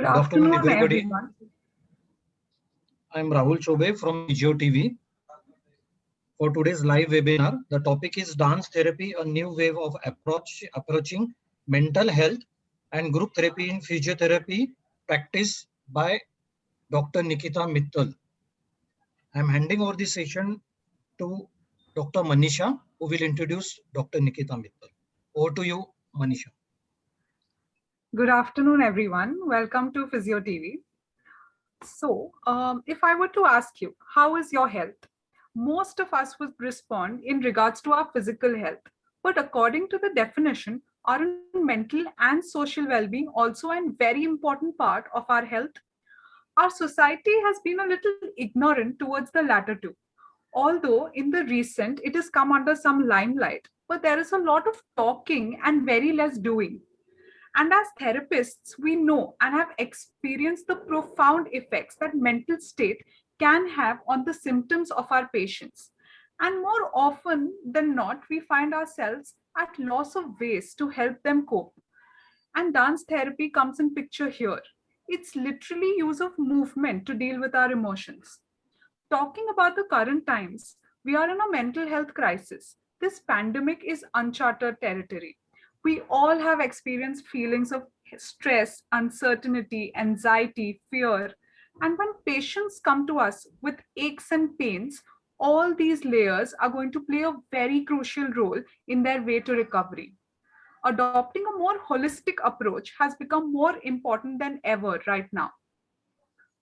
Good Good afternoon, afternoon, everybody. everyone. I am Rahul Chobe from Physio TV. For today's live webinar, the topic is dance therapy, a new wave of approaching mental health and group therapy in physiotherapy practice by Dr. Nikita Mittal. I am handing over the session to Dr. Manisha, who will introduce Dr. Nikita Mittal. Over to you, Manisha. Good afternoon, everyone. Welcome to Physio TV. So, if I were to ask you, how is your health? Most of us would respond in regards to our physical health. But according to the definition, aren't mental and social well-being also a very important part of our health? Our society has been a little ignorant towards the latter two. Although in the recent, it has come under some limelight, but there is a lot of talking and very less doing. And as therapists, we know and have experienced the profound effects that mental state can have on the symptoms of our patients. And more often than not, we find ourselves at loss of ways to help them cope. And dance therapy comes in picture here. It's literally use of movement to deal with our emotions. Talking about the current times, we are in a mental health crisis. This pandemic is uncharted territory. We all have experienced feelings of stress, uncertainty, anxiety, fear. And when patients come to us with aches and pains, all these layers are going to play a very crucial role in their way to recovery. Adopting a more holistic approach has become more important than ever right now.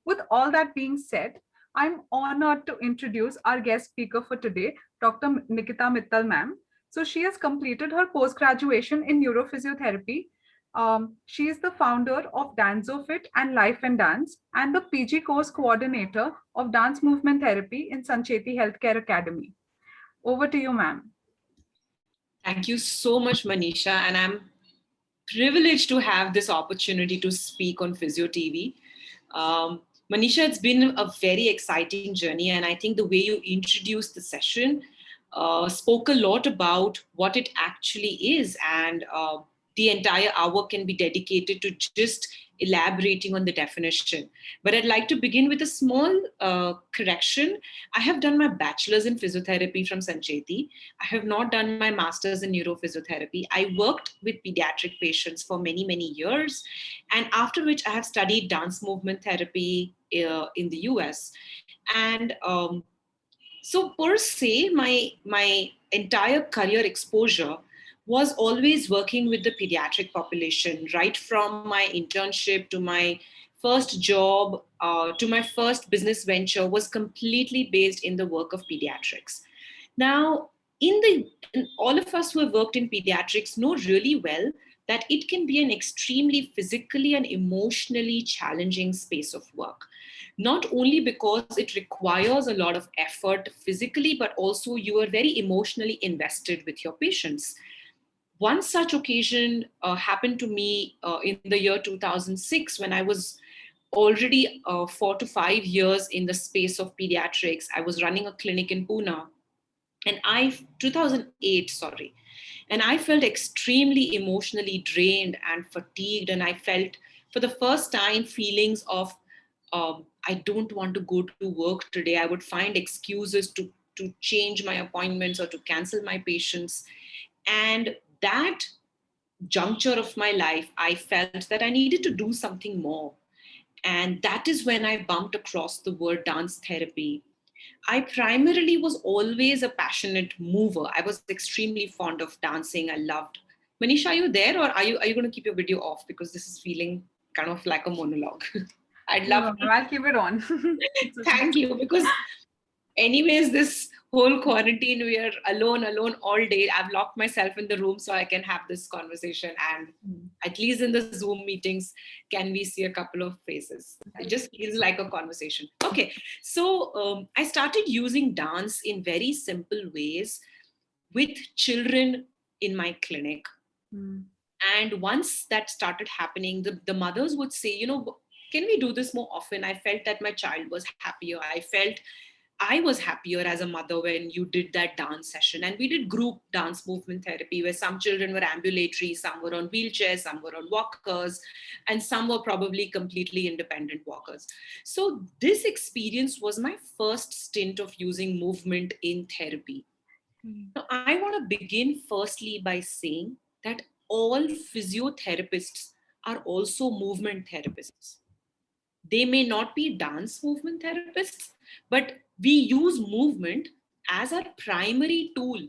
With all that being said, I'm honored to introduce our guest speaker for today, Dr. Nikita Mittal ma'am. So she has completed her post-graduation in neurophysiotherapy. She is the founder of DanzoFit and Life and Dance and the PG course coordinator of Dance Movement Therapy in Sancheti Healthcare Academy. Over to you, ma'am. Thank you so much, Manisha. And I'm privileged to have this opportunity to speak on Physio TV. Manisha, it's been a very exciting journey. And I think the way you introduced the session spoke a lot about what it actually is. And the entire hour can be dedicated to just elaborating on the definition. But I'd like to begin with a small correction. I have done my bachelor's in physiotherapy from Sancheti. I have not done my master's in neurophysiotherapy. I worked with pediatric patients for many, many years. And after which I have studied dance movement therapy in the US. And so per se, my entire career exposure was always working with the pediatric population, right from my internship to my first job to my first business venture was completely based in the work of pediatrics. Now, all of us who have worked in pediatrics know really well that it can be an extremely physically and emotionally challenging space of work. Not only because it requires a lot of effort physically, but also you are very emotionally invested with your patients. One such occasion happened to me in the year 2006 when I was already 4 to 5 years in the space of pediatrics. I was running a clinic in Pune, and 2008, sorry. And I felt extremely emotionally drained and fatigued. And I felt for the first time feelings of, I don't want to go to work today. I would find excuses to change my appointments or to cancel my patients. And that juncture of my life, I felt that I needed to do something more. And that is when I bumped across the word dance therapy. I primarily was always a passionate mover. I was extremely fond of dancing. I loved. Manisha, are you there, or are you going to keep your video off because this is feeling kind of like a monologue? I'd love. No, I'll keep it on. Thank you, because anyways, this whole quarantine, we are alone all day. I've locked myself in the room so I can have this conversation. And at least in the Zoom meetings, can we see a couple of faces? It just feels like a conversation. Okay, so I started using dance in very simple ways with children in my clinic. And once that started happening, the mothers would say, can we do this more often? I felt that my child was happier. I felt I was happier as a mother when you did that dance session. And we did group dance movement therapy where some children were ambulatory, some were on wheelchairs, some were on walkers, and some were probably completely independent walkers. So this experience was my first stint of using movement in therapy. Now, I want to begin firstly by saying that all physiotherapists are also movement therapists. They may not be dance movement therapists, but we use movement as our primary tool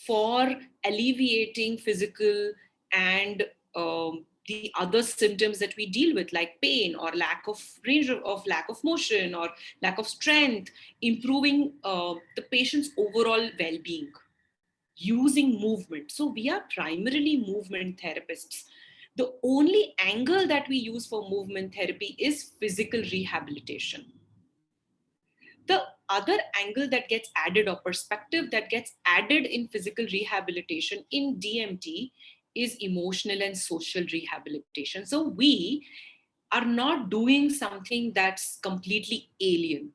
for alleviating physical and the other symptoms that we deal with, like pain or lack of range of lack of motion or lack of strength, improving the patient's overall well-being using movement. So we are primarily movement therapists. The only angle that we use for movement therapy is physical rehabilitation. The other angle that gets added, or perspective that gets added in physical rehabilitation in DMT, is emotional and social rehabilitation. So we are not doing something that's completely alien,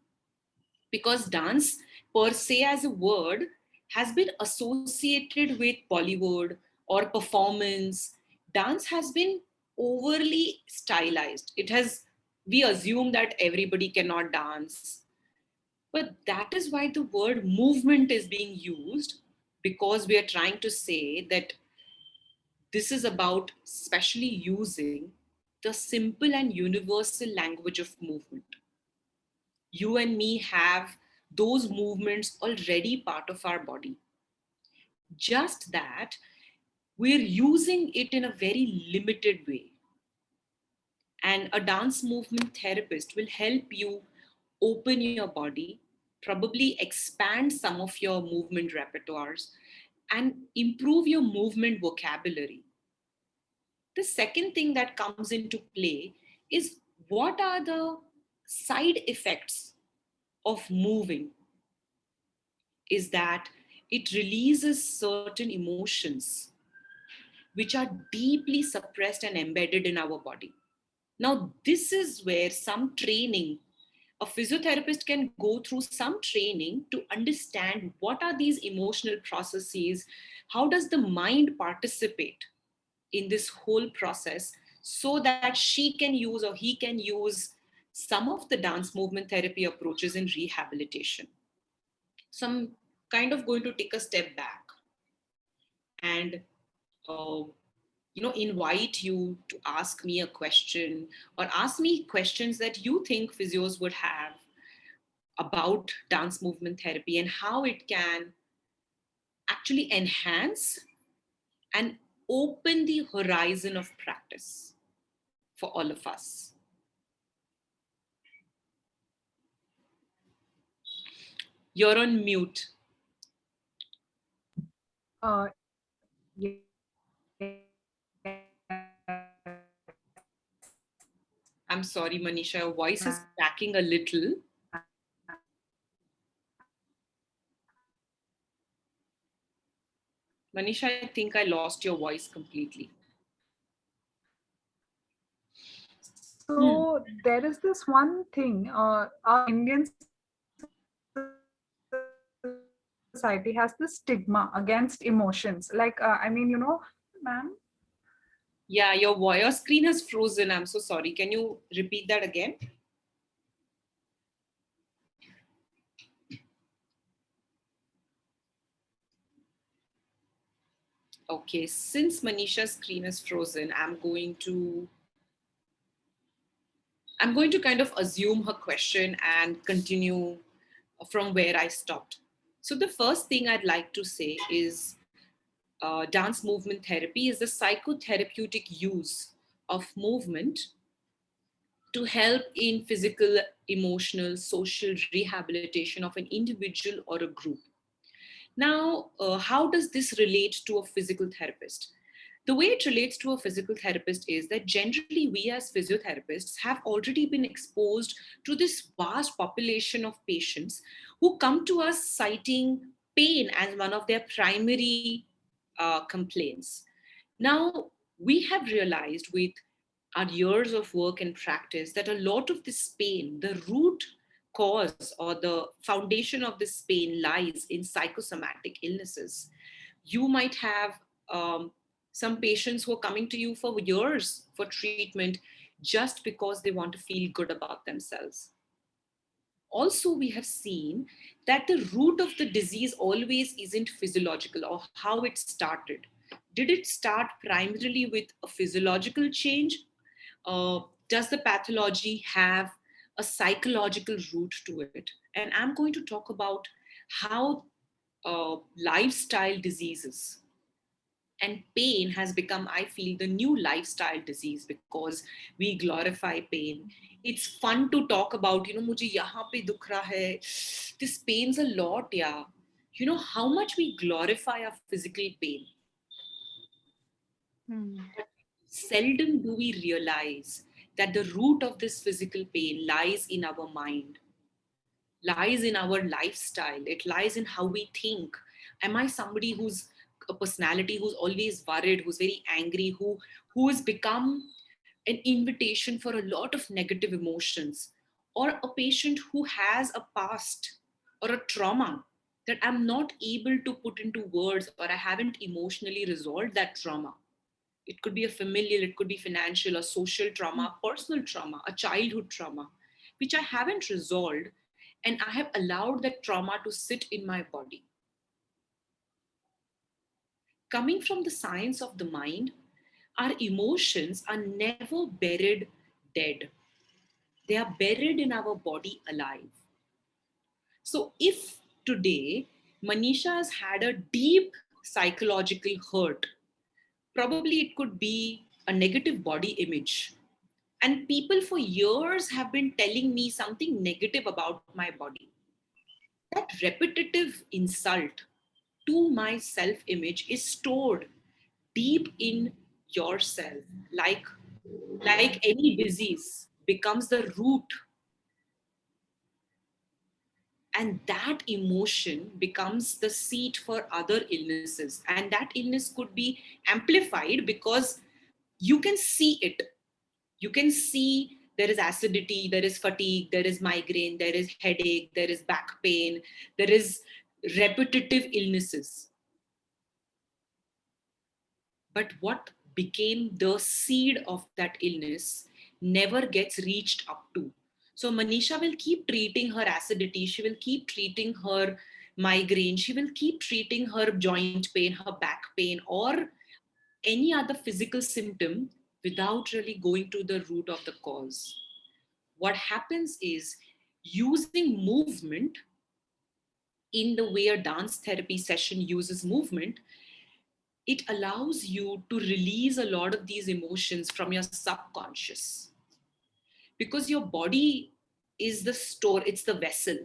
because dance per se as a word has been associated with Bollywood or performance. Dance has been overly stylized. We assume that everybody cannot dance. But that is why the word movement is being used, because we are trying to say that this is about specially using the simple and universal language of movement. You and me have those movements already part of our body. Just that we're using it in a very limited way. And a dance movement therapist will help you open your body, probably expand some of your movement repertoires, and improve your movement vocabulary. The second thing that comes into play is, what are the side effects of moving? Is that it releases certain emotions which are deeply suppressed and embedded in our body. Now, this is where some training, a physiotherapist can go through some training to understand what are these emotional processes, how does the mind participate in this whole process, so that she can use or he can use some of the dance movement therapy approaches in rehabilitation. So I'm kind of going to take a step back and uh, invite you to ask me a question, or ask me questions that you think physios would have about dance movement therapy and how it can actually enhance and open the horizon of practice for all of us. You're on mute. Yeah. I'm sorry, Manisha, your voice is cracking a little. Manisha, I think I lost your voice completely. So there is this one thing, our Indian society has this stigma against emotions. Like, ma'am? Yeah, your screen has frozen. I'm so sorry. Can you repeat that again? Okay, since Manisha's screen is frozen, I'm going to kind of assume her question and continue from where I stopped. So the first thing I'd like to say is dance movement therapy is the psychotherapeutic use of movement to help in physical, emotional, social rehabilitation of an individual or a group. Now, how does this relate to a physical therapist? The way it relates to a physical therapist is that generally we as physiotherapists have already been exposed to this vast population of patients who come to us citing pain as one of their primary complaints. Now, we have realized with our years of work and practice that a lot of this pain, the root cause or the foundation of this pain lies in psychosomatic illnesses. You might have some patients who are coming to you for years for treatment just because they want to feel good about themselves. Also, we have seen that the root of the disease always isn't physiological or how it started. Did it start primarily with a physiological change? Does the pathology have a psychological root to it? And I'm going to talk about how lifestyle diseases and pain has become, I feel, the new lifestyle disease because we glorify pain. It's fun to talk about, mujhe yahan pe dukh raha hai. This pains a lot, yeah. You know how much we glorify our physical pain. Seldom do we realize that the root of this physical pain lies in our mind, lies in our lifestyle. It lies in how we think. Am I somebody who's a personality who's always worried, who's very angry, who has become an invitation for a lot of negative emotions, or a patient who has a past or a trauma that I'm not able to put into words, or I haven't emotionally resolved that trauma? It could be a familial, it could be financial, a social trauma, personal trauma, a childhood trauma, which I haven't resolved, and I have allowed that trauma to sit in my body. Coming from the science of the mind, our emotions are never buried dead. They are buried in our body alive. So if today Manisha has had a deep psychological hurt, probably it could be a negative body image. And people for years have been telling me something negative about my body. That repetitive insult to my self image is stored deep in yourself, like any disease becomes the root, and that emotion becomes the seat for other illnesses, and that illness could be amplified because you can see it. You can see there is acidity, there is fatigue, there is migraine, there is headache, there is back pain, there is repetitive illnesses. But what became the seed of that illness never gets reached up to. So Manisha will keep treating her acidity, she will keep treating her migraine, she will keep treating her joint pain, her back pain, or any other physical symptom without really going to the root of the cause. What happens is, using movement in the way a dance therapy session uses movement, it allows you to release a lot of these emotions from your subconscious, because your body is the store, it's the vessel.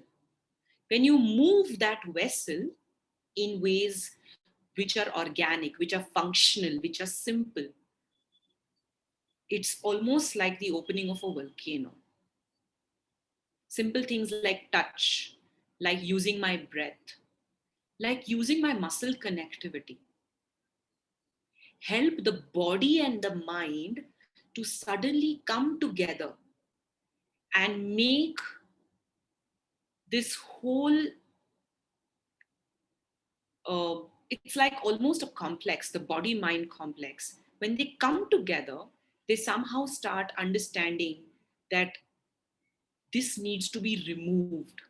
When you move that vessel in ways which are organic, which are functional, which are simple, it's almost like the opening of a volcano. Simple things like touch, like using my breath, like using my muscle connectivity, help the body and the mind to suddenly come together and make this whole, it's like almost a complex, the body mind complex. When they come together, they somehow start understanding that this needs to be removed.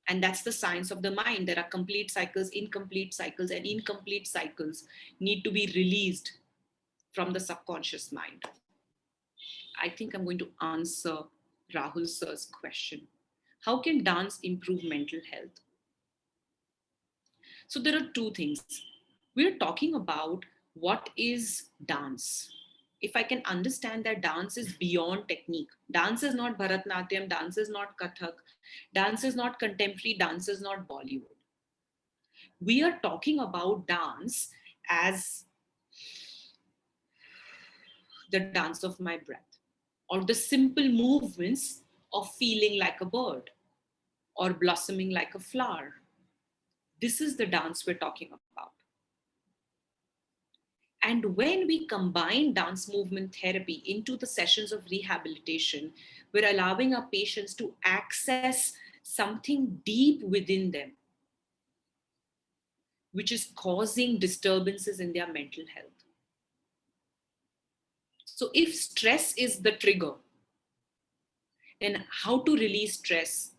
And that's the science of the mind. There are complete cycles, incomplete cycles, and incomplete cycles need to be released from the subconscious mind. I think I'm going to answer Rahul sir's question. How can dance improve mental health? So there are two things. We're talking about what is dance. If I can understand that dance is beyond technique, dance is not Bharatnatyam, dance is not Kathak, dance is not contemporary, dance is not Bollywood. We are talking about dance as the dance of my breath, or the simple movements of feeling like a bird or blossoming like a flower. This is the dance we're talking about. And when we combine dance movement therapy into the sessions of rehabilitation, we're allowing our patients to access something deep within them, which is causing disturbances in their mental health. So if stress is the trigger, then how to release stress?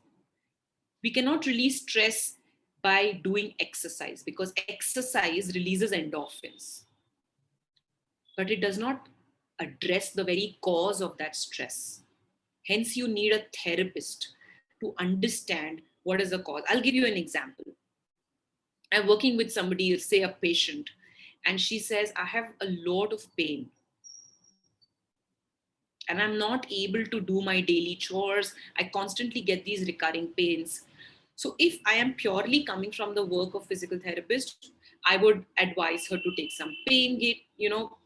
We cannot release stress by doing exercise, because exercise releases endorphins, but it does not address the very cause of that stress. Hence, you need a therapist to understand what is the cause. I'll give you an example. I'm working with somebody, say a patient, and she says, I have a lot of pain and I'm not able to do my daily chores. I constantly get these recurring pains. So if I am purely coming from the work of physical therapist, I would advise her to take some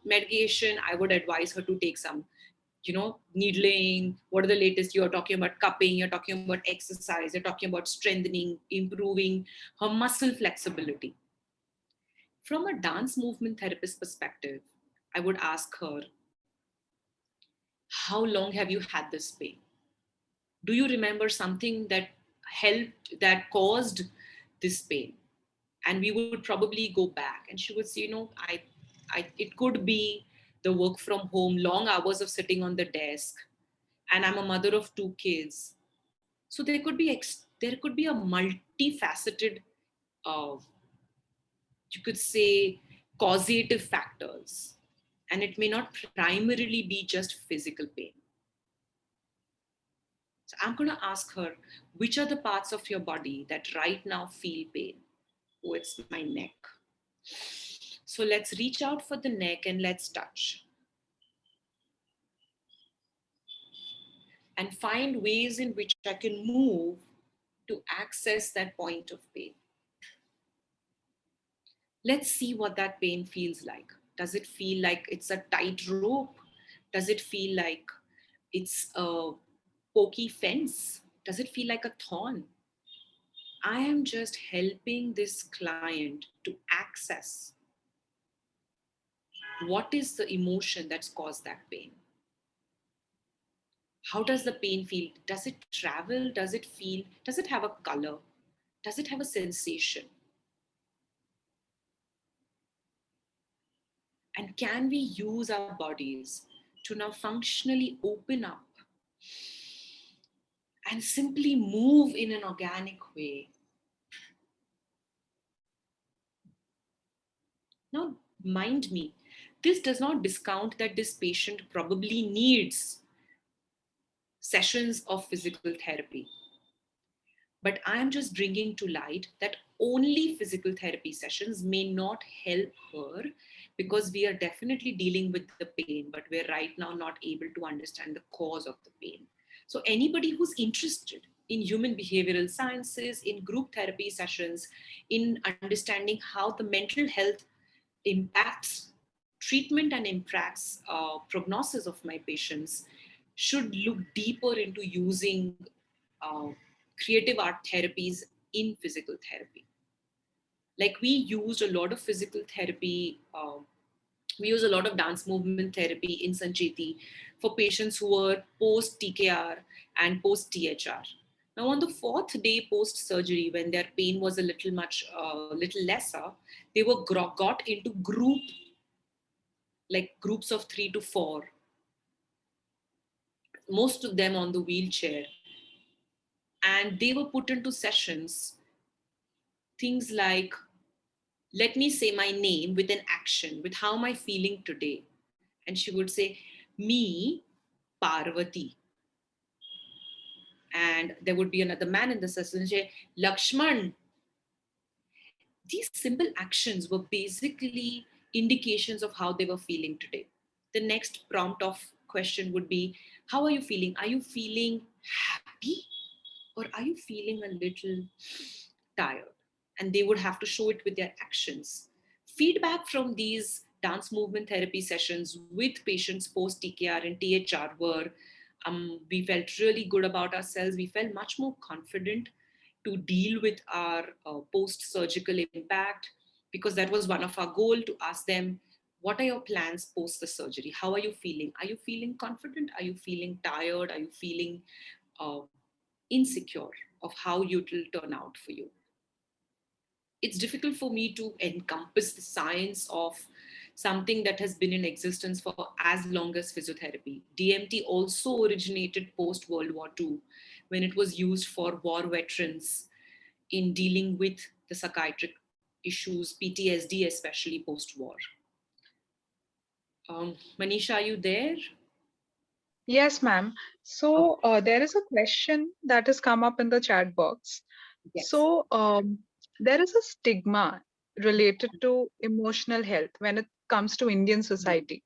medication. I would advise her to take some, needling. What are the latest? You're talking about cupping, you're talking about exercise, you're talking about strengthening, improving her muscle flexibility. From a dance movement therapist perspective, I would ask her, how long have you had this pain? Do you remember something that helped, that caused this pain? And we would probably go back and she would say, it could be the work from home, long hours of sitting on the desk, and I'm a mother of 2 kids. So there could be a multifaceted, uh, you could say, causative factors, and it may not primarily be just physical pain. So I'm going to ask her, which are the parts of your body that right now feel pain? Oh, it's my neck. So let's reach out for the neck and let's touch. And find ways in which I can move to access that point of pain. Let's see what that pain feels like. Does it feel like it's a tight rope? Does it feel like it's a pokey fence? Does it feel like a thorn? I am just helping this client to access what is the emotion that's caused that pain. How does the pain feel? Does it travel? Does it feel? Does it have a color? Does it have a sensation? And can we use our bodies to now functionally open up and simply move in an organic way? Now, mind me, this does not discount that this patient probably needs sessions of physical therapy. But I am just bringing to light that only physical therapy sessions may not help her, because we are definitely dealing with the pain, but we're right now not able to understand the cause of the pain. So anybody who's interested in human behavioral sciences, in group therapy sessions, in understanding how the mental health impacts treatment and impacts prognosis of my patients, should look deeper into using uh, creative art therapies in physical therapy. Like we used a lot of physical therapy, we use a lot of dance movement therapy in Sancheti for patients who were post TKR and post THR. Now, on the 4th day post surgery, when their pain was a little lesser, they were got into groups of 3 to 4, most of them on the wheelchair, and they were put into sessions. Things like, let me say my name with an action, with how am I feeling today? And she would say, me, Parvati. And there would be another man in the session and say, Lakshman. These simple actions were basically indications of how they were feeling today. The next prompt of question would be, how are you feeling? Are you feeling happy? Or are you feeling a little tired? And they would have to show it with their actions. Feedback from these dance movement therapy sessions with patients post TKR and THR were, we felt really good about ourselves. We felt much more confident to deal with our post-surgical impact, because that was one of our goals, to ask them, What are your plans post the surgery? How are you feeling? Are you feeling confident? Are you feeling tired? Are you feeling uh, insecure of how it will turn out for you? It's difficult for me to encompass the science of something that has been in existence for as long as physiotherapy. DMT also originated post World War II when it was used for war veterans in dealing with the psychiatric issues, PTSD, especially post war. Manisha, are you there? Yes, ma'am. Oh, So there is a question that has come up in the chat box. yes. So there is a stigma related to emotional health when it comes to Indian society.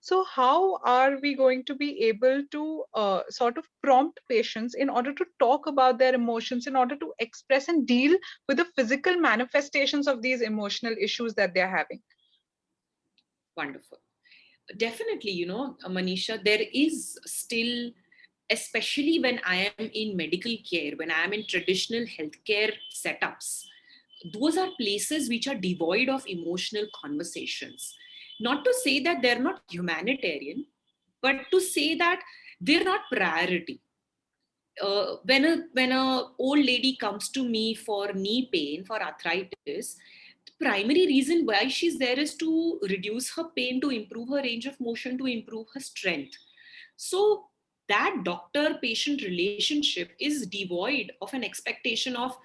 So how are we going to be able to sort of prompt patients in order to talk about their emotions, in order to express and deal with the physical manifestations of these emotional issues that they're having? Wonderful. Definitely, Manisha, there is still, especially when I am in medical care, when I am in traditional healthcare setups, those are places which are devoid of emotional conversations. Not to say that they're not humanitarian, but to say that they're not priority. When a old lady comes to me for knee pain, for arthritis, the primary reason why she's there is to reduce her pain, to improve her range of motion, to improve her strength. So that doctor patient relationship is devoid of an expectation of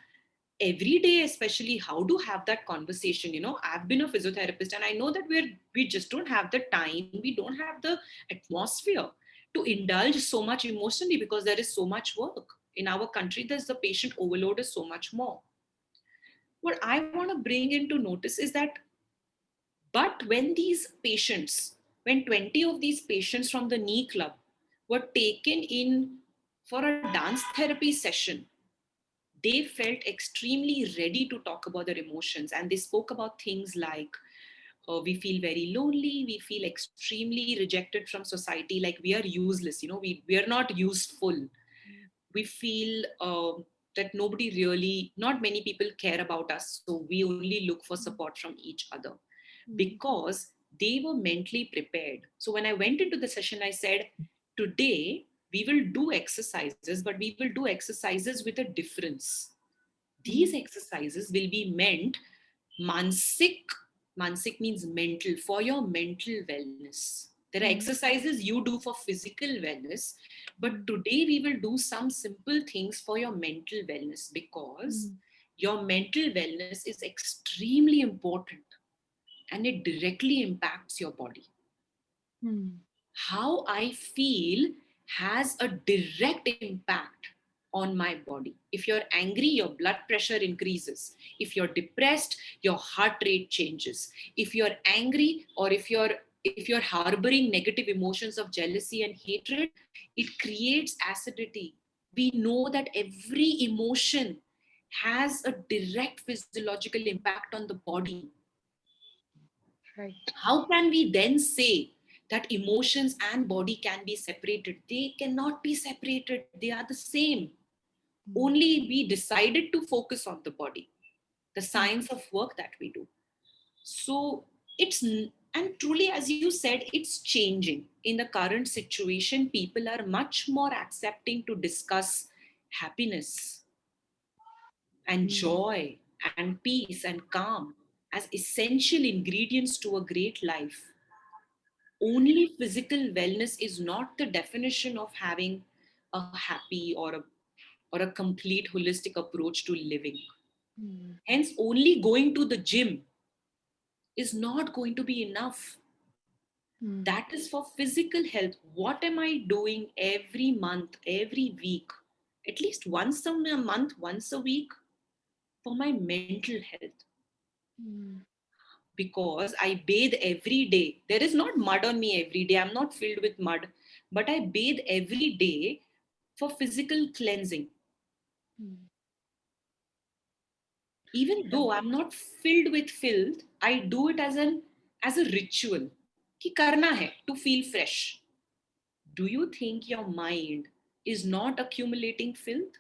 every day, especially how to have that conversation. I've been a physiotherapist and I know that we just don't have the time, we don't have the atmosphere to indulge so much emotionally because there is so much work in our country. There's the patient overload is so much more. What I want to bring into notice is that, but when these patients, when 20 of these patients from the knee club were taken in for a dance therapy session, they felt extremely ready to talk about their emotions. And they spoke about things like, we feel very lonely, we feel extremely rejected from society, like we are useless, we are not useful. We feel that nobody really, not many people care about us, so we only look for support from each other, because they were mentally prepared. So when I went into the session, I said, today we will do exercises, but we will do exercises with a difference. These exercises will be meant mansik. Mansik means mental, for your mental wellness. There are exercises you do for physical wellness, but today we will do some simple things for your mental wellness, because your mental wellness is extremely important and it directly impacts your body. How I feel has a direct impact on my body. If you're angry, your blood pressure increases. If you're depressed, your heart rate changes. If you're angry, or if you're harboring negative emotions of jealousy and hatred, it creates acidity. We know that every emotion has a direct physiological impact on the body. Right. How can we then say that emotions and body can be separated? They cannot be separated. They are the same. Only we decided to focus on the body, the science of work that we do. So and truly, as you said, it's changing. In the current situation, people are much more accepting to discuss happiness and joy and peace and calm as essential ingredients to a great life. Only physical wellness is not the definition of having a happy or a complete holistic approach to living. Hence, only going to the gym is not going to be enough. That is for physical health. What am I doing every month, every week, at least once a month, once a week, for my mental health? Because I bathe every day. There is not mud on me every day. I'm not filled with mud, but I bathe every day for physical cleansing. Even though I'm not filled with filth, I do it as a ritual. कि करना है to feel fresh. Do you think your mind is not accumulating filth?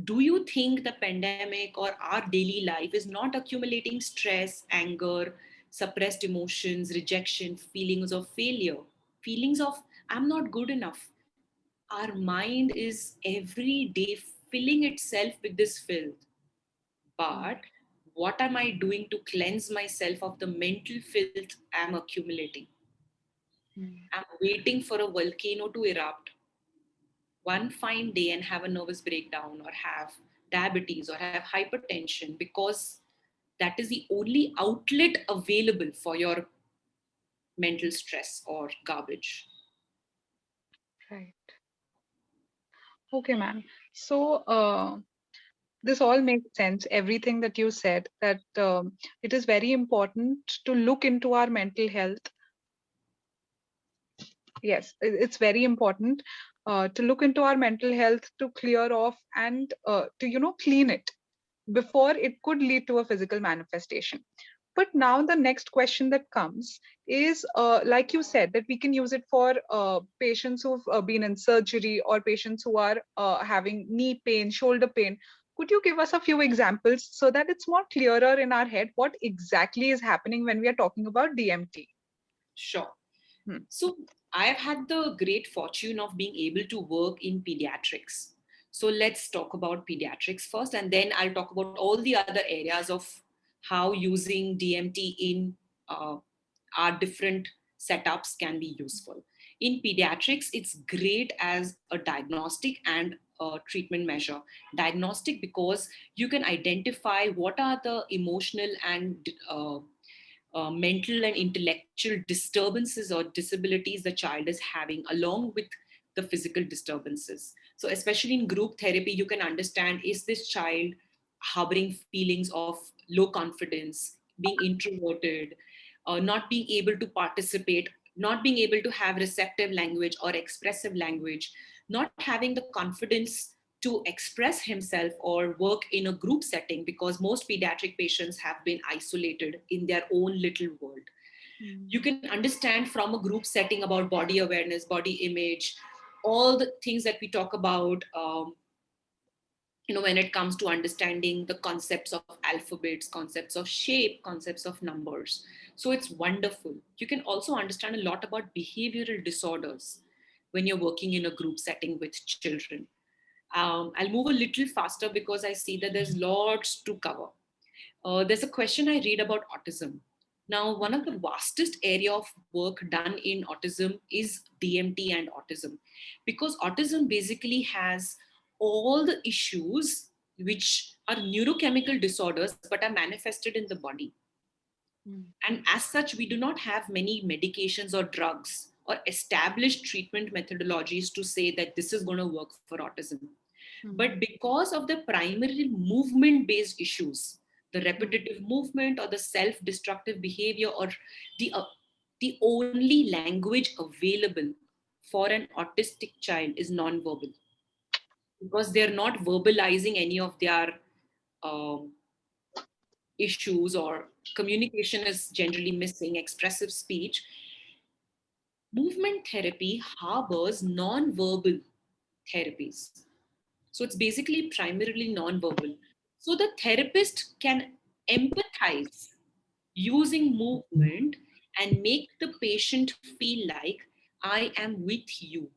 Do you think the pandemic or our daily life is not accumulating stress, anger, suppressed emotions, rejection, feelings of failure, feelings of I'm not good enough. Our mind is every day filling itself with this filth. But what am I doing to cleanse myself of the mental filth I'm accumulating? I'm waiting for a volcano to erupt one fine day and have a nervous breakdown or have diabetes or have hypertension because that is the only outlet available for your mental stress or garbage. Right. Okay, ma'am. So, this all makes sense. Everything that you said, that it is very important to look into our mental health. Yes, it's very important to look into our mental health, to clear off and to, clean it before it could lead to a physical manifestation. But now the next question that comes is, like you said, that we can use it for patients who've been in surgery or patients who are having knee pain, shoulder pain. Could you give us a few examples so that it's more clearer in our head what exactly is happening when we are talking about DMT? Sure. Hmm. So I've had the great fortune of being able to work in pediatrics. So let's talk about pediatrics first, and then I'll talk about all the other areas of how using DMT in our different setups can be useful. In pediatrics, it's great as a diagnostic and a treatment measure. Diagnostic because you can identify what are the emotional and mental and intellectual disturbances or disabilities the child is having, along with the physical disturbances. So, especially in group therapy, you can understand, is this child harboring feelings of low confidence, being introverted, not being able to participate, not being able to have receptive language or expressive language, not having the confidence to express himself or work in a group setting, because most pediatric patients have been isolated in their own little world. You can understand from a group setting about body awareness, body image, all the things that we talk about, when it comes to understanding the concepts of alphabets, concepts of shape, concepts of numbers. So it's wonderful. You can also understand a lot about behavioral disorders when you're working in a group setting with children. I'll move a little faster because I see that there's lots to cover. There's a question I read about autism. Now, one of the vastest area of work done in autism is DMT and autism, because autism basically has all the issues which are neurochemical disorders but are manifested in the body. And as such, we do not have many medications or drugs or established treatment methodologies to say that this is going to work for autism. But because of the primary movement based issues, the repetitive movement or the self destructive behavior or the only language available for an autistic child is non-verbal, because they're not verbalizing any of their um, issues, or communication is generally missing, expressive speech. Movement therapy harbors non-verbal therapies. So it's basically primarily non-verbal. So the therapist can empathize using movement and make the patient feel like I am with you.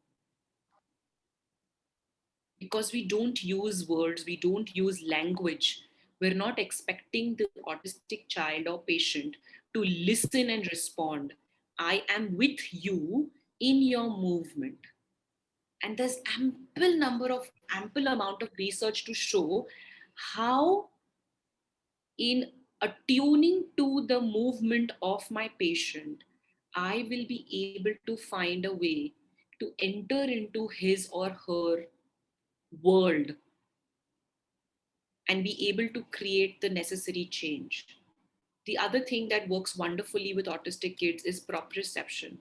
Because we don't use words, we don't use language. We're not expecting the autistic child or patient to listen and respond. I am with you in your movement. And there's ample amount of research to show how, in attuning to the movement of my patient, I will be able to find a way to enter into his or her world and be able to create the necessary change. The other thing that works wonderfully with autistic kids is proprioception.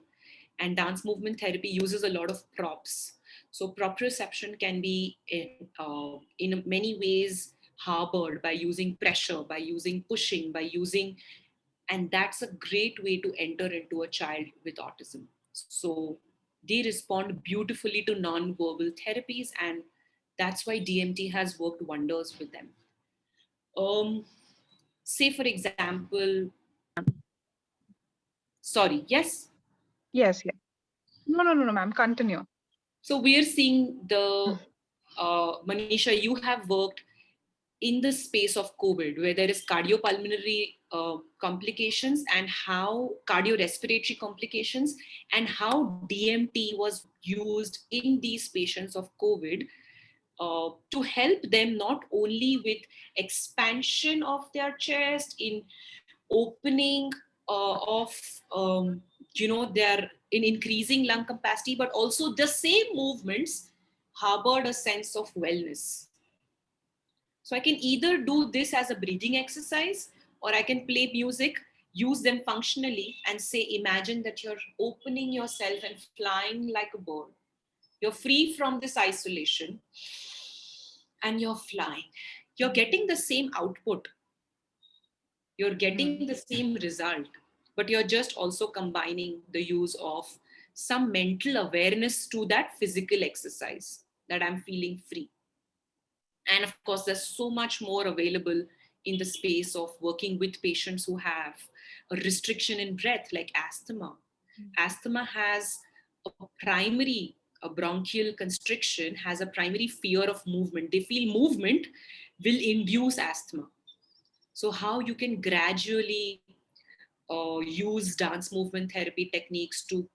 And dance movement therapy uses a lot of props. So proprioception can be in many ways harbored by using pressure, by using pushing, by using, and that's a great way to enter into a child with autism. So they respond beautifully to non-verbal therapies, and that's why DMT has worked wonders with them. Say, for example, Sorry, yes? Yes, yes. No, ma'am. Continue. So we are seeing the, Manisha, you have worked in the space of COVID, where there is cardiopulmonary complications and how cardiorespiratory complications, and how DMT was used in these patients of COVID to help them not only with expansion of their chest, in opening of their in increasing lung capacity, but also the same movements harbored a sense of wellness. So I can either do this as a breathing exercise, or I can play music, use them functionally, and say, imagine that you're opening yourself and flying like a bird. You're free from this isolation and you're flying. You're getting the same output, you're getting the same result, but you're just also combining the use of some mental awareness to that physical exercise, that I'm feeling free. And of course, there's so much more available in the space of working with patients who have a restriction in breath, like asthma. Asthma has a bronchial constriction, has a primary fear of movement. They feel movement will induce asthma. So how you can gradually use dance movement therapy techniques to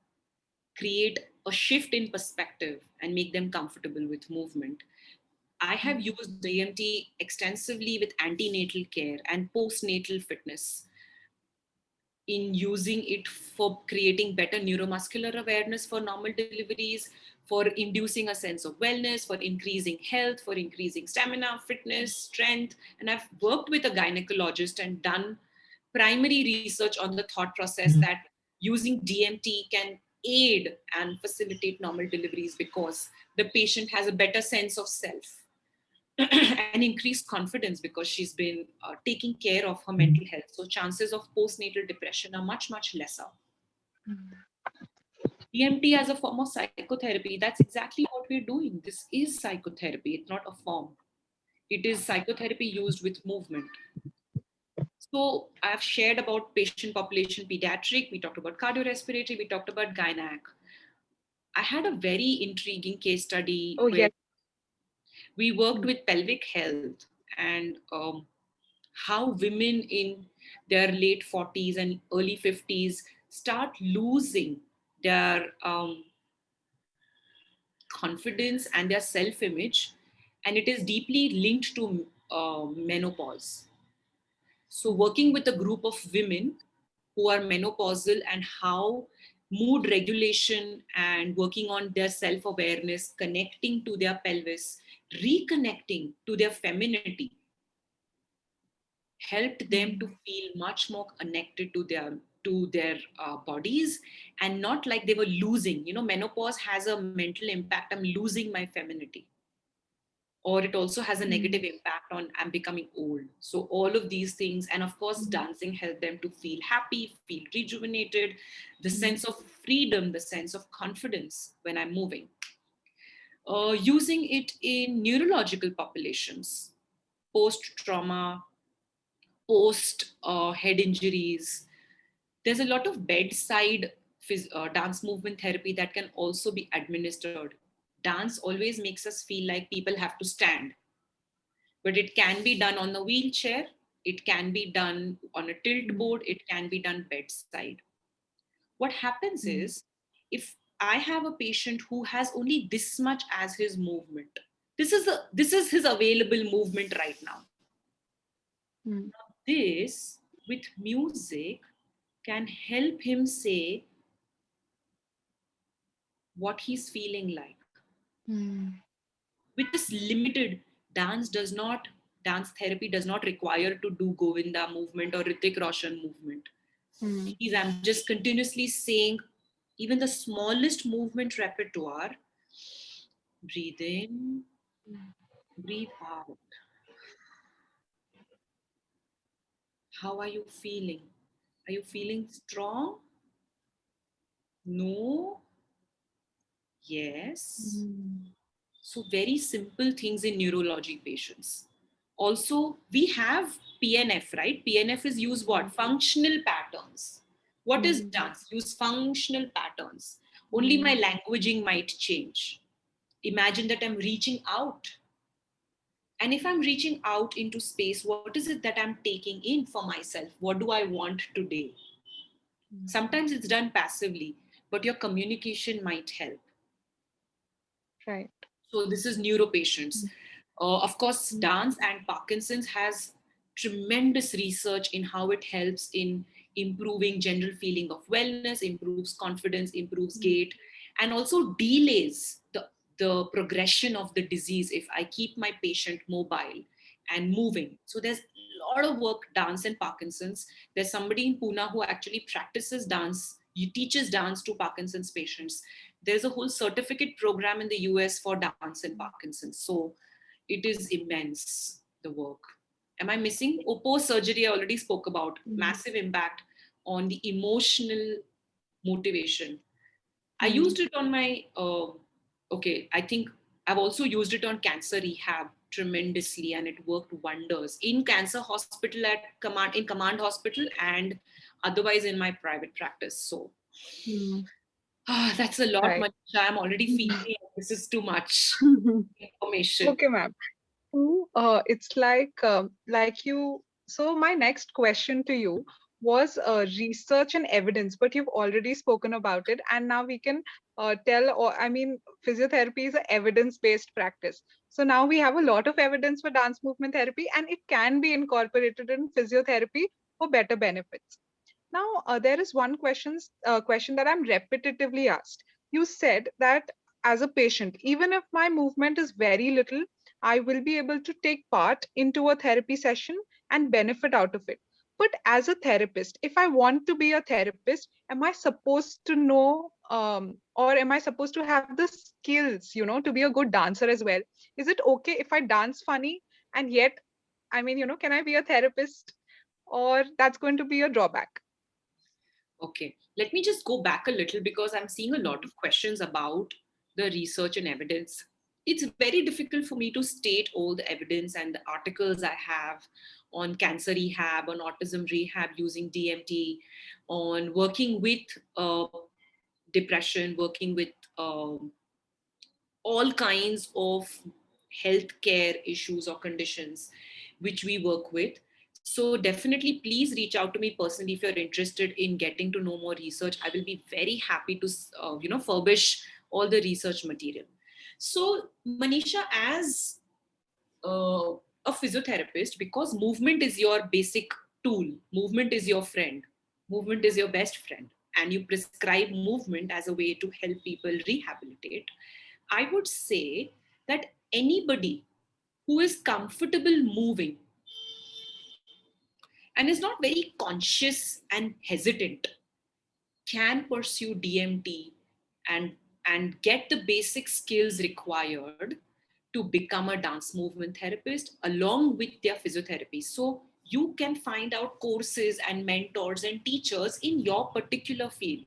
create a shift in perspective and make them comfortable with movement. I have used DMT extensively with antenatal care and postnatal fitness, in using it for creating better neuromuscular awareness for normal deliveries, for inducing a sense of wellness, for increasing health, for increasing stamina, fitness, strength. And I've worked with a gynecologist and done primary research on the thought process that using DMT can aid and facilitate normal deliveries, because the patient has a better sense of self and increased confidence, because she's been taking care of her mental health. So chances of postnatal depression are much, much lesser. DMT as a form of psychotherapy, that's exactly what we're doing. This is psychotherapy, it's not a form. It is psychotherapy used with movement. So I've shared about patient population pediatric, we talked about cardiorespiratory, we talked about gynac. I had a very intriguing case study Oh, where yes. we worked with pelvic health, and how women in their late 40s and early 50s start losing their confidence and their self-image, and it is deeply linked to menopause. So working with a group of women who are menopausal, and how mood regulation and working on their self-awareness, connecting to their pelvis, reconnecting to their femininity, helped them to feel much more connected to their bodies, and not like they were losing. Menopause has a mental impact, I'm losing my femininity, or it also has a negative impact on I'm becoming old. So all of these things, and of course dancing helped them to feel happy, feel rejuvenated, the sense of freedom, the sense of confidence when I'm moving. Using it in neurological populations, post trauma, post head injuries. There's a lot of bedside dance movement therapy that can also be administered. Dance always makes us feel like people have to stand, but it can be done on the wheelchair, it can be done on a tilt board, it can be done bedside. What happens is, if I have a patient who has only this much as his movement, this is his available movement right now. This, with music, can help him say what he's feeling like. With this limited, dance therapy does not require to do Govinda movement or Ritik Roshan movement. I'm just continuously saying even the smallest movement repertoire. Breathe in, breathe out. How are you feeling? Are you feeling strong? No? Yes? So very simple things in neurology patients. Also, we have PNF, right? PNF is used what? Functional patterns. What is dance? Use functional patterns. Only my languaging might change. Imagine that I'm reaching out. And if I'm reaching out into space, what is it that I'm taking in for myself? What do I want today? Sometimes it's done passively, but your communication might help. Right. So this is neuropatients. Of course, dance and Parkinson's has tremendous research in how it helps in improving general feeling of wellness, improves confidence, improves gait, and also delays the progression of the disease if I keep my patient mobile and moving. So there's a lot of work dance and Parkinson's. There's somebody in Pune who actually practices dance. He teaches dance to Parkinson's patients. There's a whole certificate program in the US for dance and Parkinson's. So it is immense, the work. Am I missing? Post surgery, I already spoke about. Massive impact on the emotional motivation. I used it on my, I think I've also used it on cancer rehab tremendously, and it worked wonders in cancer hospital in command hospital, and otherwise in my private practice. So that's a lot, Right. Manisha. I'm already feeling this is too much information. Okay, ma'am. It's like you. So my next question to you was research and evidence, but you've already spoken about it, and now we can physiotherapy is an evidence-based practice. So now we have a lot of evidence for dance movement therapy, and it can be incorporated in physiotherapy for better benefits. Now, there is one question that I'm repetitively asked. You said that as a patient, even if my movement is very little, I will be able to take part into a therapy session and benefit out of it. But as a therapist, if I want to be a therapist, am I supposed to know, or am I supposed to have the skills, to be a good dancer as well? Is it okay if I dance funny and yet, can I be a therapist, or that's going to be a drawback? Okay, let me just go back a little because I'm seeing a lot of questions about the research and evidence. It's very difficult for me to state all the evidence and the articles I have on cancer rehab, on autism rehab using DMT, on working with depression, working with all kinds of healthcare issues or conditions which we work with. So definitely please reach out to me personally if you're interested in getting to know more research. I will be very happy to furbish all the research material. So Manisha, as a physiotherapist, because movement is your basic tool, movement is your friend, movement is your best friend, and you prescribe movement as a way to help people rehabilitate, I would say that anybody who is comfortable moving and is not very conscious and hesitant can pursue DMT and get the basic skills required to become a dance movement therapist along with their physiotherapy. So you can find out courses and mentors and teachers in your particular field.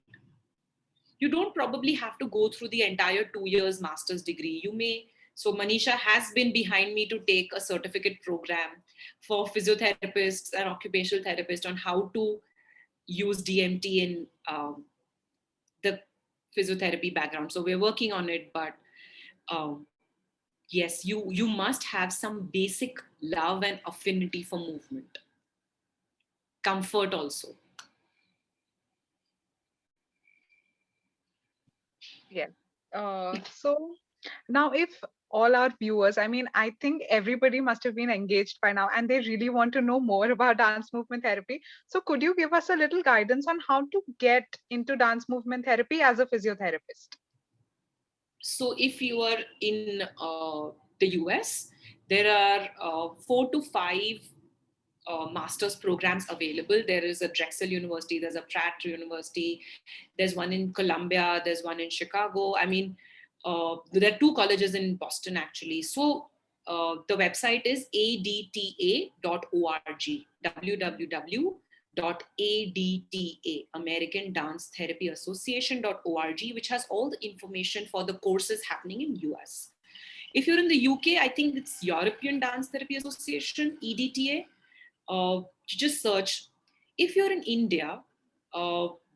You don't probably have to go through the entire 2 years master's degree. You may. So Manisha has been behind me to take a certificate program for physiotherapists and occupational therapists on how to use DMT in the physiotherapy background. So we're working on it, but yes, you must have some basic love and affinity for movement. Comfort also. Yeah. So now, if all our viewers, I think everybody must have been engaged by now and they really want to know more about dance movement therapy. So could you give us a little guidance on how to get into dance movement therapy as a physiotherapist? So if you are in the US, there are 4 to 5 master's programs available. There is a Drexel University, there's a Pratt University, there's one in Columbia, there's one in Chicago. There are 2 colleges in Boston actually. So the website is adta.org, www.adta, American Dance Therapy Association.org, which has all the information for the courses happening in US. If you're in the UK, I think it's European Dance Therapy Association, EDTA. You just search. If you're in India,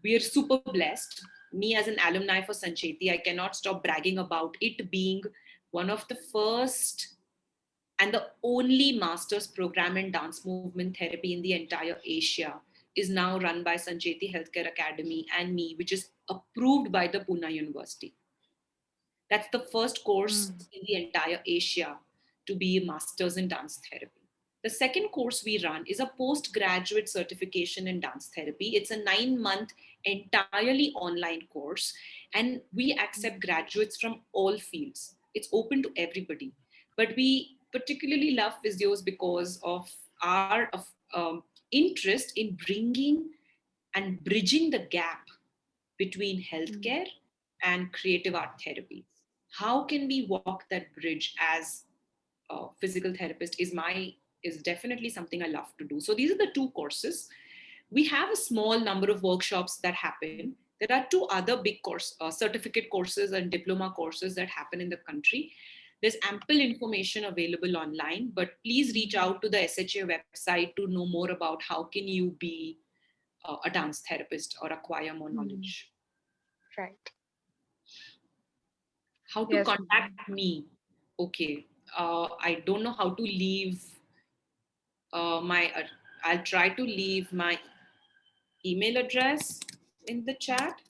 we are super blessed. Me as an alumni for Sancheti, I cannot stop bragging about it being one of the first and the only master's program in dance movement therapy in the entire Asia is now run by Sancheti Healthcare Academy and me, which is approved by the Pune University. That's the first course in the entire Asia to be a master's in dance therapy. The second course we run is a postgraduate certification in dance therapy. It's a 9-month entirely online course, and we accept graduates from all fields. It's open to everybody. But we particularly love physios because of our interest in bringing and bridging the gap between healthcare and creative art therapies. How can we walk that bridge as a physical therapist is definitely something I love to do. So these are the two courses. We have a small number of workshops that happen. There are two other big certificate courses and diploma courses that happen in the country. There's ample information available online, but please reach out to the SHA website to know more about how can you be a dance therapist or acquire more knowledge. Right. How to contact me? Okay, I don't know how to leave I'll try to leave my email address in the chat.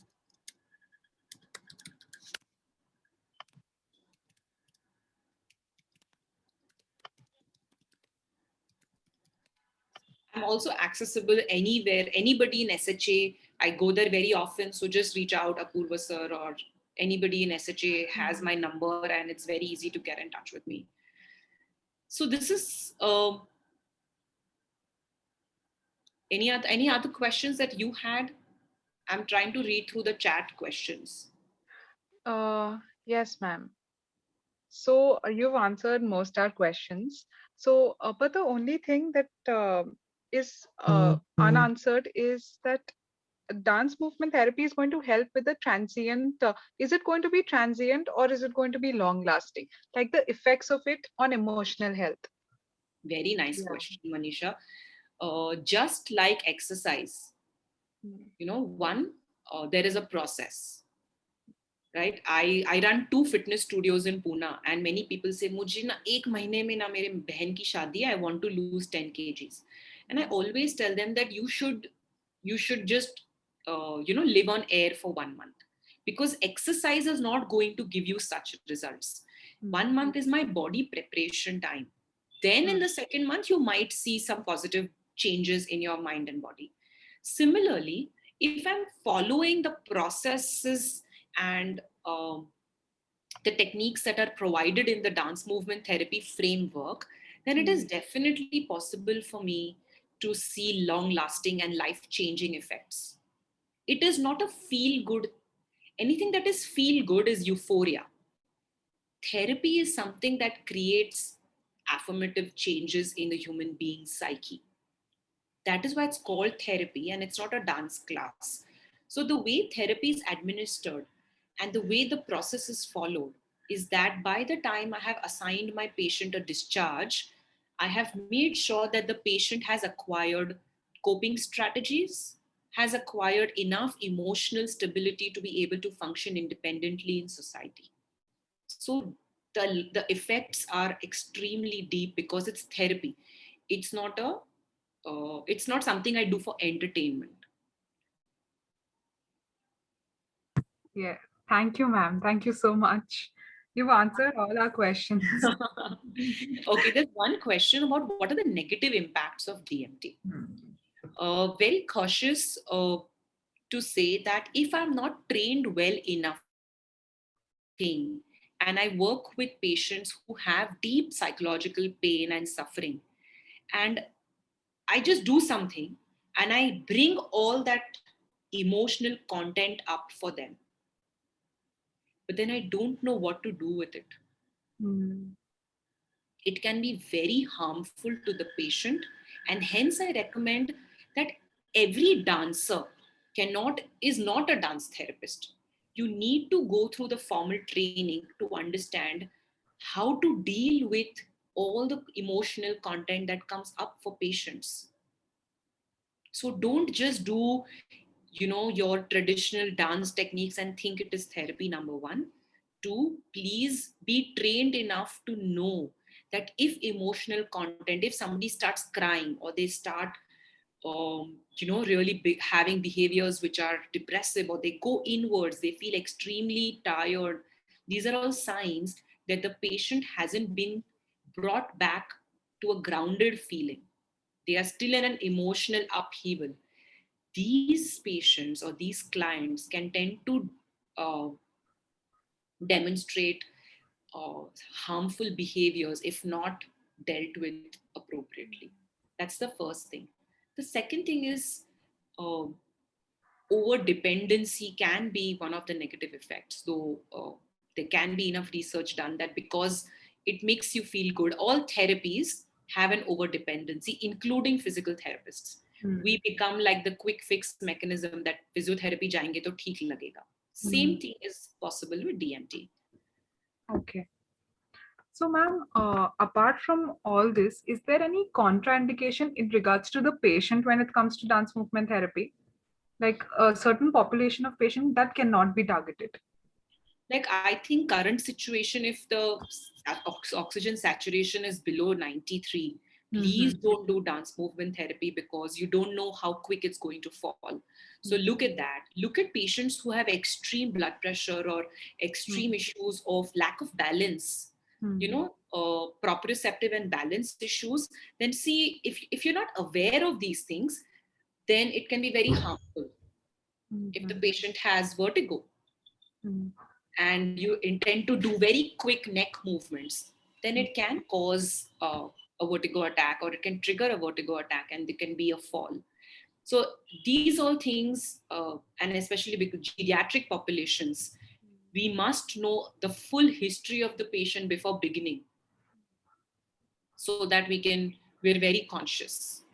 I'm also accessible anywhere, anybody in SHA. I go there very often, so just reach out, Apurva sir, or anybody in SHA has my number, and it's very easy to get in touch with me. So this is any other questions that you had? I'm trying to read through the chat questions. Yes, ma'am. So you've answered most our questions. So, but the only thing that is unanswered is that dance movement therapy is going to help with the transient. Is it going to be transient or is it going to be long lasting? Like the effects of it on emotional health. Very nice question, Manisha. Just like exercise, there is a process, right? I run 2 fitness studios in Pune, and many people say, "Mujhe na ek mahine mein na mere behan ki shaadi hai, I want to lose 10 kgs." And I always tell them that you should just live on air for 1 month, because exercise is not going to give you such results. 1 month is my body preparation time. Then in the second month, you might see some positive changes in your mind and body. Similarly, if I'm following the processes and the techniques that are provided in the dance movement therapy framework, then it is definitely possible for me to see long lasting and life changing effects. It is not a feel good. Anything that is feel good is euphoria. Therapy is something that creates affirmative changes in the human being's psyche. That is why it's called therapy and it's not a dance class. So the way therapy is administered and the way the process is followed is that by the time I have assigned my patient a discharge, I have made sure that the patient has acquired coping strategies, has acquired enough emotional stability to be able to function independently in society. So the effects are extremely deep because it's therapy. It's not something I do for entertainment. Yeah. Thank you, ma'am. Thank you so much. You've answered all our questions. Okay, there's one question about what are the negative impacts of DMT. Very cautious to say that if I'm not trained well enough thing, and I work with patients who have deep psychological pain and suffering, and I just do something and I bring all that emotional content up for them, but then I don't know what to do with it. It can be very harmful to the patient, and hence I recommend that every dancer is not a dance therapist. You need to go through the formal training to understand how to deal with all the emotional content that comes up for patients. So don't just do your traditional dance techniques and think it is therapy, number one. Two, please be trained enough to know that if emotional content, if somebody starts crying or they start really having behaviors which are depressive, or they go inwards, they feel extremely tired, these are all signs that the patient hasn't been brought back to a grounded feeling. They are still in an emotional upheaval. These patients or these clients can tend to uh, demonstrate harmful behaviors if not dealt with appropriately. That's the first thing. The second thing is uh, over dependency can be one of the negative effects, though there can be enough research done that because it makes you feel good. All therapies have an over dependency, including physical therapists. We become like the quick fix mechanism that physiotherapy jayenge to theek lagega. Same thing is possible with DMT. Okay. So, ma'am, apart from all this, is there any contraindication in regards to the patient when it comes to dance movement therapy? Like a certain population of patients that cannot be targeted? Like, I think current situation, if the oxygen saturation is below 93, please don't do dance movement therapy because you don't know how quick it's going to fall. So look at that. Look at patients who have extreme blood pressure or extreme issues of lack of balance, proprioceptive and balance issues. Then see, if you're not aware of these things, then it can be very harmful. If the patient has vertigo, and you intend to do very quick neck movements, then it can cause a vertigo attack, or it can trigger a vertigo attack, and there can be a fall. So these all things, and especially because geriatric populations, we must know the full history of the patient before beginning, so that we're very conscious.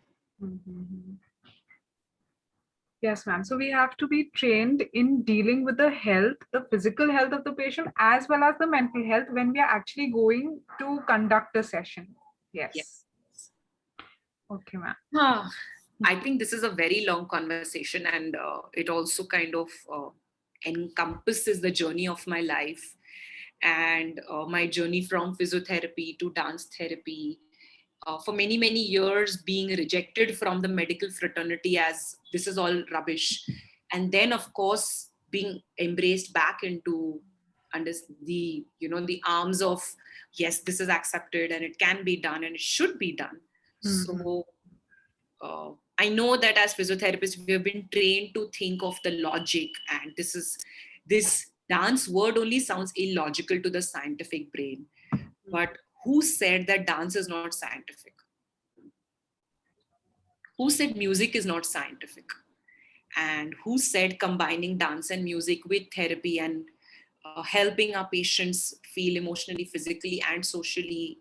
Yes, ma'am. So we have to be trained in dealing with the health, the physical health of the patient, as well as the mental health when we are actually going to conduct a session. Yes. Okay, ma'am. I think this is a very long conversation, and it also kind of encompasses the journey of my life and my journey from physiotherapy to dance therapy. For many, many years, being rejected from the medical fraternity as this is all rubbish. And then, of course, being embraced back into under the arms of, yes, this is accepted and it can be done and it should be done. So I know that as physiotherapists, we have been trained to think of the logic, and this dance word only sounds illogical to the scientific brain. But who said that dance is not scientific? Who said music is not scientific? And who said combining dance and music with therapy and helping our patients feel emotionally, physically, and socially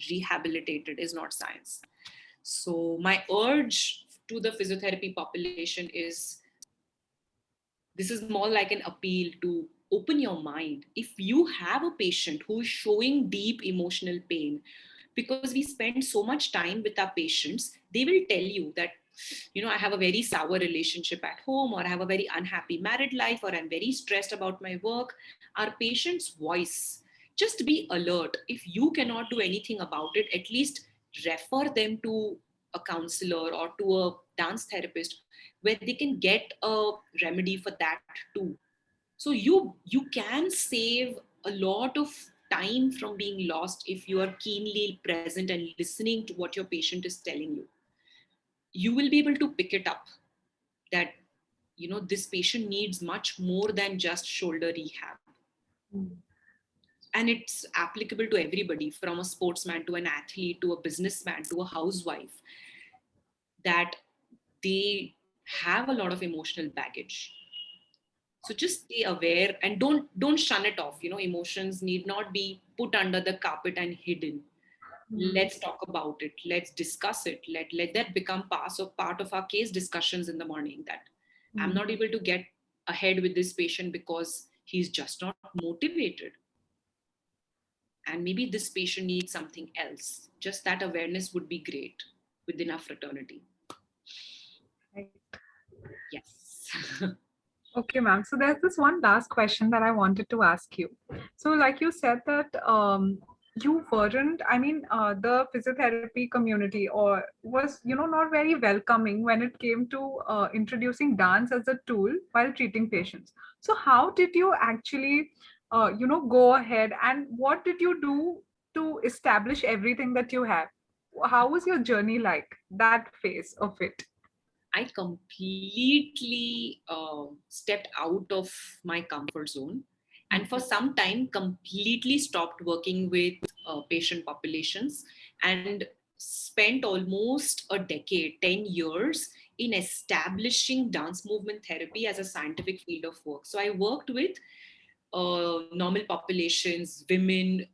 rehabilitated is not science? So my urge to the physiotherapy population is, this is more like an appeal to open your mind. If you have a patient who is showing deep emotional pain, because we spend so much time with our patients, they will tell you that, I have a very sour relationship at home, or I have a very unhappy married life, or I'm very stressed about my work. Our patient's voice, just be alert. If you cannot do anything about it, at least refer them to a counselor or to a dance therapist where they can get a remedy for that too. So you can save a lot of time from being lost if you are keenly present and listening to what your patient is telling you. You will be able to pick it up that this patient needs much more than just shoulder rehab. And it's applicable to everybody, from a sportsman to an athlete to a businessman to a housewife, that they have a lot of emotional baggage. So just stay aware and don't shun it off. Emotions need not be put under the carpet and hidden. Let's talk about it. Let's discuss it. Let that become part of our case discussions in the morning, that I'm not able to get ahead with this patient because he's just not motivated. And maybe this patient needs something else. Just that awareness would be great within our fraternity. Right. Yes. Okay, ma'am. So there's this one last question that I wanted to ask you. So, like you said that you weren't, the physiotherapy community or was, not very welcoming when it came to introducing dance as a tool while treating patients. So, how did you actually, go ahead and what did you do to establish everything that you have? How was your journey like, that phase of it? I completely stepped out of my comfort zone, and for some time completely stopped working with patient populations, and spent almost a decade, 10 years, in establishing dance movement therapy as a scientific field of work. So I worked with normal populations, women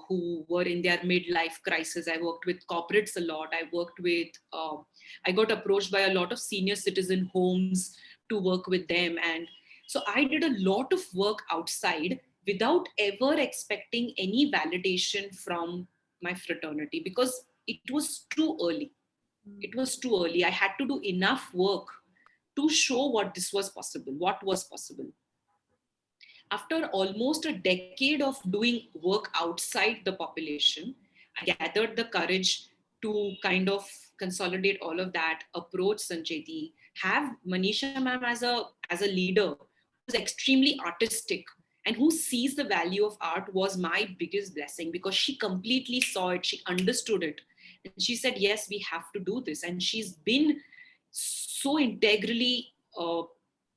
who were in their midlife crisis. I worked with corporates a lot. I got approached by a lot of senior citizen homes to work with them. And so I did a lot of work outside without ever expecting any validation from my fraternity because it was too early. It was too early. I had to do enough work to show what was possible. After almost a decade of doing work outside the population, I gathered the courage to kind of consolidate all of that, approach Sancheti, have Manisha ma'am as a leader who's extremely artistic and who sees the value of art was my biggest blessing because she completely saw it, she understood it. And she said, yes, we have to do this. And she's been so integrally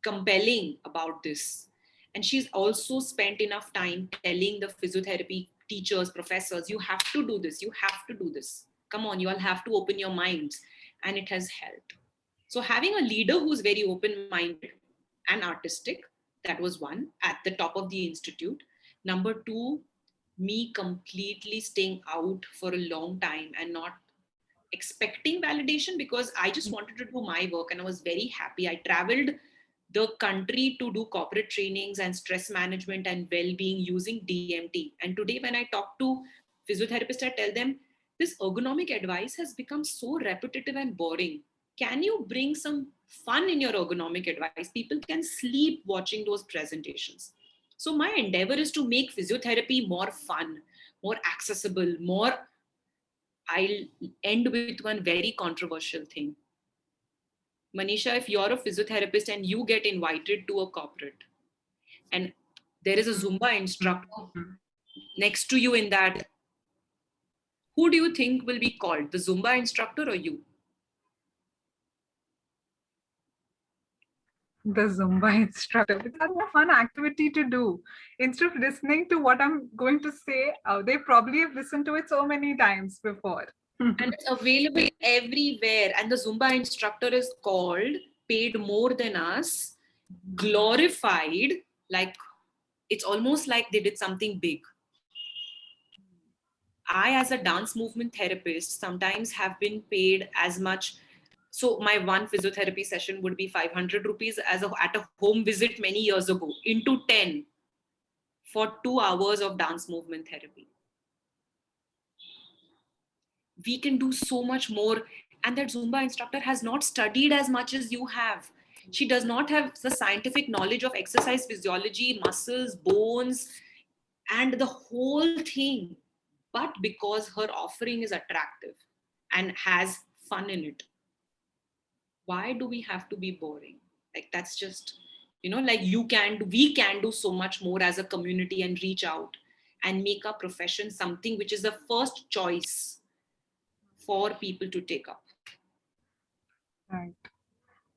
compelling about this. And she's also spent enough time telling the physiotherapy teachers, professors, you have to do this, you have to do this. Come on, you all have to open your minds. And it has helped. So having a leader who's very open-minded and artistic, that was one, at the top of the institute. Number two, me completely staying out for a long time and not expecting validation because I just wanted to do my work and I was very happy. I traveled the country to do corporate trainings and stress management and well-being using DMT. And today when I talk to physiotherapists, I tell them this ergonomic advice has become so repetitive and boring. Can you bring some fun in your ergonomic advice? People can sleep watching those presentations. So my endeavor is to make physiotherapy more fun, more accessible, more. I'll end with one very controversial thing. Manisha, if you're a physiotherapist and you get invited to a corporate and there is a Zumba instructor next to you in that, who do you think will be called? The Zumba instructor or you? The Zumba instructor. Because that's a fun activity to do. Instead of listening to what I'm going to say, they probably have listened to it so many times before. And it's available everywhere. And the Zumba instructor is called, paid more than us, glorified, like it's almost like they did something big. I, as a dance movement therapist, sometimes have been paid as much. So my one physiotherapy session would be 500 rupees at a home visit many years ago into 10 for 2 hours of dance movement therapy. We can do so much more. And that Zumba instructor has not studied as much as you have. She does not have the scientific knowledge of exercise physiology, muscles, bones, and the whole thing. But because her offering is attractive and has fun in it, why do we have to be boring? Like that's just, like we can do so much more as a community and reach out and make our profession something which is the first choice for people to take up. Right.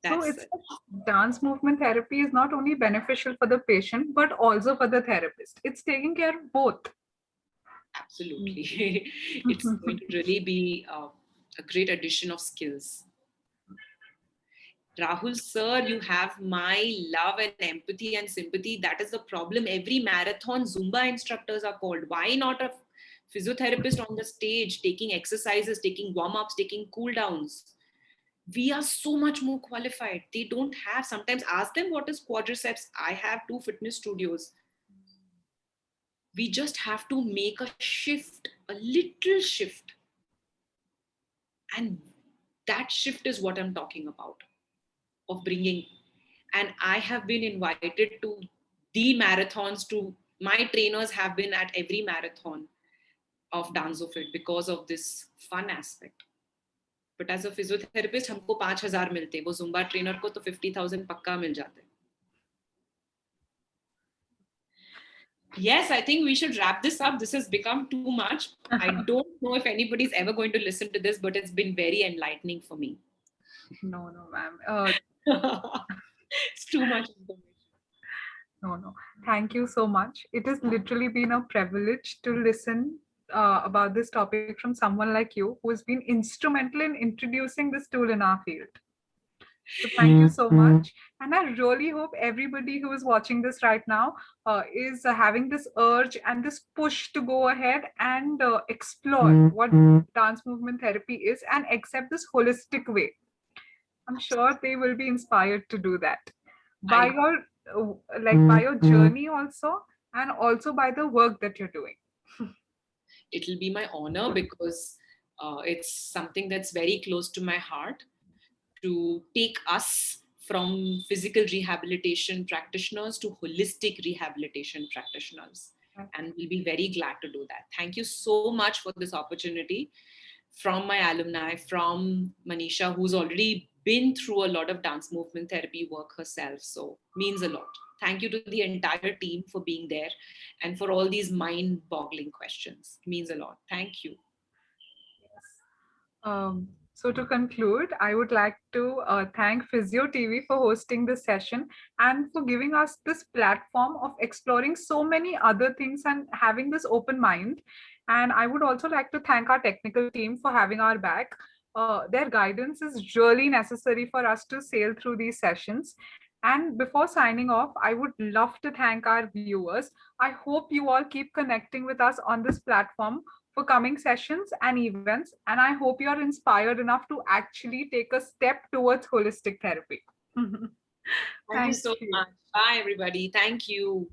So That's it's it. dance movement therapy is not only beneficial for the patient, but also for the therapist. It's taking care of both. Absolutely. It's going to really be a great addition of skills. Rahul sir, you have my love and empathy and sympathy. That is the problem. Every marathon Zumba instructors are called. Why not a physiotherapist on the stage taking exercises, taking warm-ups, taking cool downs? We are so much more qualified. They don't have. Sometimes ask them what is quadriceps. I have 2 fitness studios. We just have to make a shift, a little shift. And that shift is what I'm talking about, of bringing. And I have been invited to the marathons. To my trainers have been at every marathon of Dance of It because of this fun aspect. But as a physiotherapist, हमको 5,000 मिलते, वो Zumba trainer को तो 50,000 पक्का मिल जाते. Yes, I think we should wrap this up. This has become too much. I don't know if anybody's ever going to listen to this, but it's been very enlightening for me. No, ma'am. It's too much information. No. Thank you so much. It has literally been a privilege to listen about this topic from someone like you who has been instrumental in introducing this tool in our field. So thank you so much. And I really hope everybody who is watching this right now is having this urge and this push to go ahead and explore what dance movement therapy is and accept this holistic way. I'm sure they will be inspired to do that by your journey also, and also by the work that you're doing. It'll be my honor because it's something that's very close to my heart, to take us from physical rehabilitation practitioners to holistic rehabilitation practitioners. And we'll be very glad to do that. Thank you so much for this opportunity from my alumni, from Manisha, who's already been through a lot of dance movement therapy work herself. So means a lot. Thank you to the entire team for being there and for all these mind-boggling questions. It means a lot. Thank you. So to conclude, I would like to thank Physio TV for hosting this session and for giving us this platform of exploring so many other things and having this open mind. And I would also like to thank our technical team for having our back. Their guidance is really necessary for us to sail through these sessions. And before signing off, I would love to thank our viewers. I hope you all keep connecting with us on this platform for coming sessions and events. And I hope you're inspired enough to actually take a step towards holistic therapy. Thank you so much. Bye, everybody. Thank you.